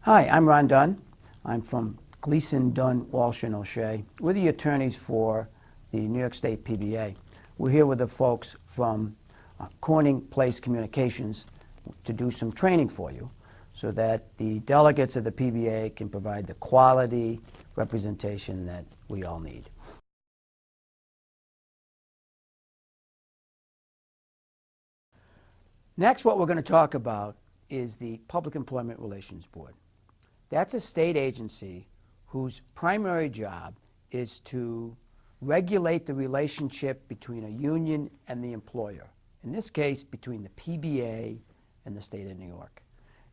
Hi, I'm Ron Dunn. I'm from Gleason, Dunn, Walsh & O'Shea. We're the attorneys for the New York State PBA. We're here with the folks from Corning Place Communications to do some training for you so that the delegates of the PBA can provide the quality representation that we all need. Next, what we're going to talk about is the Public Employment Relations Board. That's a state agency whose primary job is to regulate the relationship between a union and the employer, in this case between the PBA and the state of New York.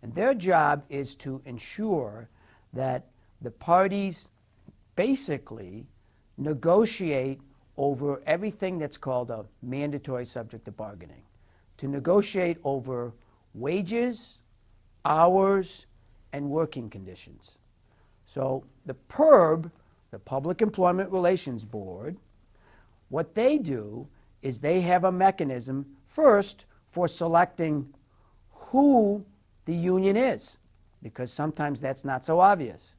And their job is to ensure that the parties basically negotiate over everything that's called a mandatory subject of bargaining, to negotiate over wages, hours, and working conditions. So the PERB, the Public Employment Relations Board, what they do is they have a mechanism first for selecting who the union is, because sometimes that's not so obvious.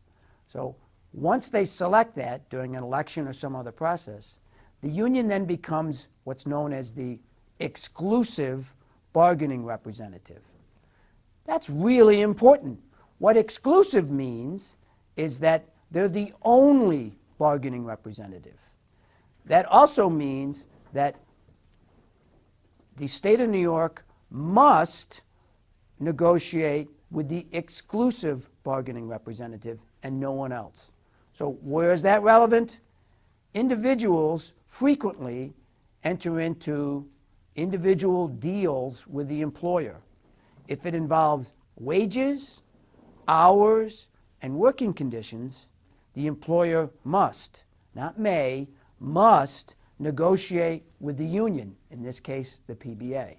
So once they select that during an election or some other process, the union then becomes what's known as the exclusive bargaining representative. That's really important. What exclusive means is that they're the only bargaining representative. That also means that the state of New York must negotiate with the exclusive bargaining representative and no one else. So where is that relevant? Individuals frequently enter into individual deals with the employer. If it involves wages, hours, and working conditions, the employer must, not may, must negotiate with the union, in this case the PBA.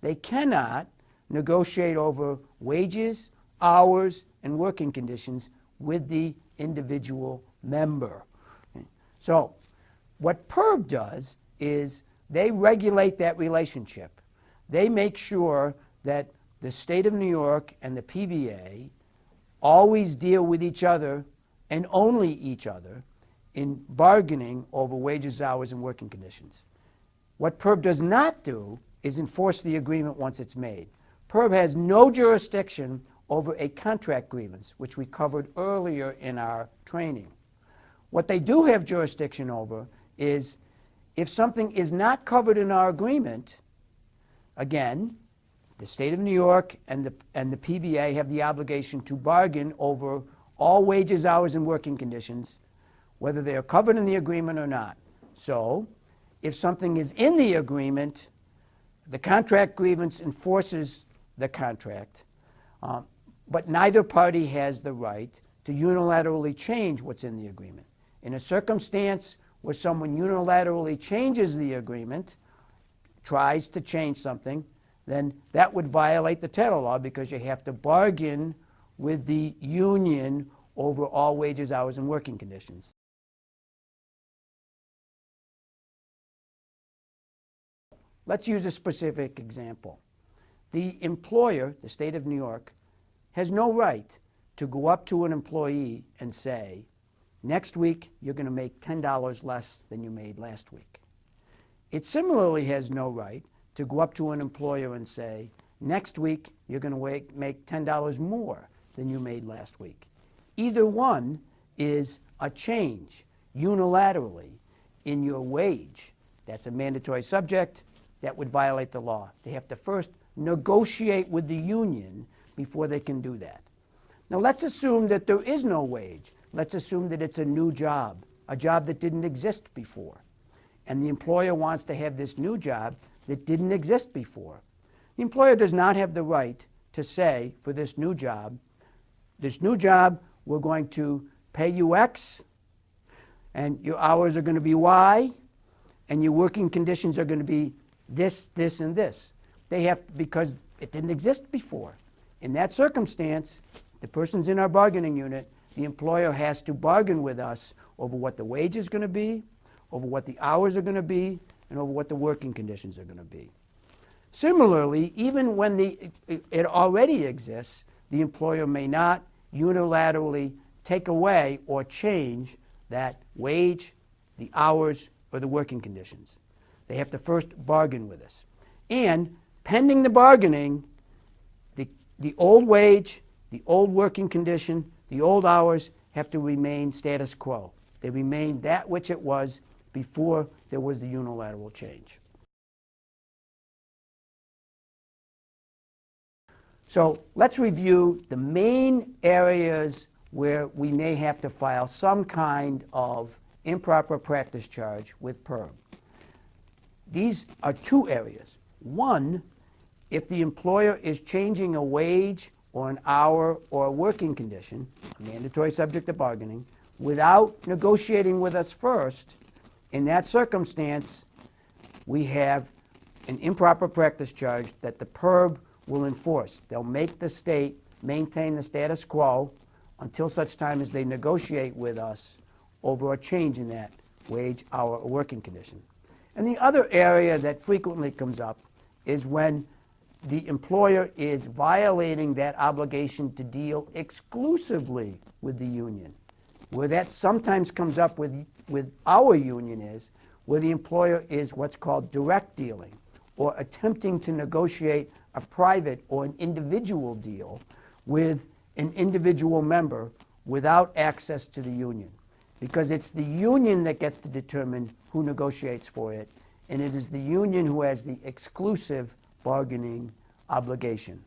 They cannot negotiate over wages, hours, and working conditions with the individual member. So what PERB does is they regulate that relationship. They make sure that the state of New York and the PBA always deal with each other and only each other in bargaining over wages, hours, and working conditions. What PERB does not do is enforce the agreement once it's made. PERB has no jurisdiction over a contract grievance, which we covered earlier in our training. What they do have jurisdiction over is if something is not covered in our agreement, again, the state of New York and the PBA have the obligation to bargain over all wages, hours, and working conditions, whether they are covered in the agreement or not. So if something is in the agreement, the contract grievance enforces the contract, but neither party has the right to unilaterally change what's in the agreement. In a circumstance where someone unilaterally changes the agreement, tries to change something, then that would violate the title law because you have to bargain with the union over all wages, hours, and working conditions. Let's use a specific example. The employer, the state of New York, has no right to go up to an employee and say, next week you're going to make $10 less than you made last week. It similarly has no right to go up to an employer and say, next week you're going to make $10 more than you made last week. Either one is a change unilaterally in your wage. That's a mandatory subject. That would violate the law. They have to first negotiate with the union before they can do that. Now let's assume that there is no wage. Let's assume that it's a new job, a job that didn't exist before. And the employer wants to have this new job that didn't exist before. The employer does not have the right to say for this new job, we're going to pay you X, and your hours are going to be Y, and your working conditions are going to be this, this, and this. They have, because it didn't exist before. In that circumstance, the person's in our bargaining unit, the employer has to bargain with us over what the wage is going to be, over what the hours are going to be, and over what the working conditions are going to be. Similarly, even when it already exists, the employer may not unilaterally take away or change that wage, the hours, or the working conditions. They have to first bargain with us. And pending the bargaining, the old wage, the old working condition, the old hours have to remain status quo. They remain that which it was before there was the unilateral change. So let's review the main areas where we may have to file some kind of improper practice charge with PERB. These are two areas. One, if the employer is changing a wage or an hour or a working condition, a mandatory subject to bargaining, without negotiating with us first, in that circumstance, we have an improper practice charge that the PERB will enforce. They'll make the state maintain the status quo until such time as they negotiate with us over a change in that wage, hour, or working condition. And the other area that frequently comes up is when the employer is violating that obligation to deal exclusively with the union. Where that sometimes comes up with our union is where the employer is what's called direct dealing, or attempting to negotiate a private or an individual deal with an individual member without access to the union. Because it's the union that gets to determine who negotiates for it, and it is the union who has the exclusive bargaining obligation.